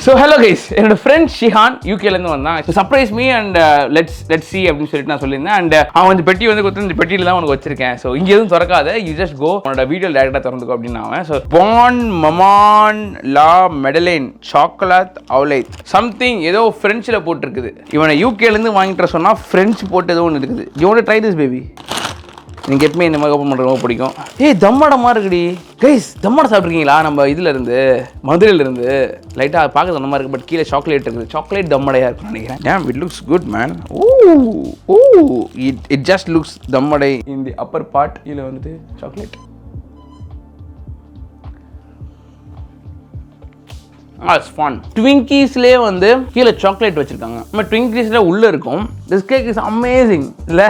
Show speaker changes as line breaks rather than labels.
So hello guys, என்னோட friend Shihan யூகேலேருந்து வந்தான். Surprise me and let's see அப்படின்னு சொல்லிட்டு நான் சொல்லியிருந்தேன். அண்ட் அவன் வந்து பெட்டி வந்து கொடுத்து இந்த பெட்டியில் தான் உனக்கு வச்சிருக்கேன். ஸோ இங்கே எதுவும் திறக்காத, யூ ஜஸ்ட் கோ, உன்னோட வீடியோ டேரக்டாக திறந்துக்கோ அப்படின்னு அவன். ஸோ பான் மமான் லா மெடலைன் சாக்லேட் அவுலைட் சம்திங் ஏதோ ஃப்ரெஞ்சில் போட்டிருக்குது. இவனை யூகேலேருந்து வாங்கிட்டு சொன்னால் ஃப்ரெஞ்ச் போட்டு ஏதோ ஒன்று இருக்குது. You want to try this baby? நீங்கள் எப்பவுமே இந்த மாதிரி ஓப்பன் பண்ணுறது ரொம்ப பிடிக்கும். ஏய் தம்மாட மாதிரி இருக்குடி கைஸ். தம்மாட சாப்பிட்ருக்கீங்களா? நம்ம இதில் இருந்து மதுரையிலேருந்து லைட்டாக பார்க்குறது அந்த மாதிரி இருக்குது. பட் கீழே சாக்லேட் இருக்குது. சாக்லேட் தம்மடையாக இருக்குன்னு நினைக்கிறேன். ஏன் it looks good man. Oh it just looks தம்மடை இன் தி அப்பர் பார்ட். இதில் வந்துட்டு சாக்லேட். It's fun. ட்விங்கீஸ்லேயே வந்து கீழே சாக்லேட் வச்சுருக்காங்க. நம்ம ட்விங்கீஸில் உள்ளே இருக்கும். திஸ் கேக் இஸ் அமேசிங் இல்லை?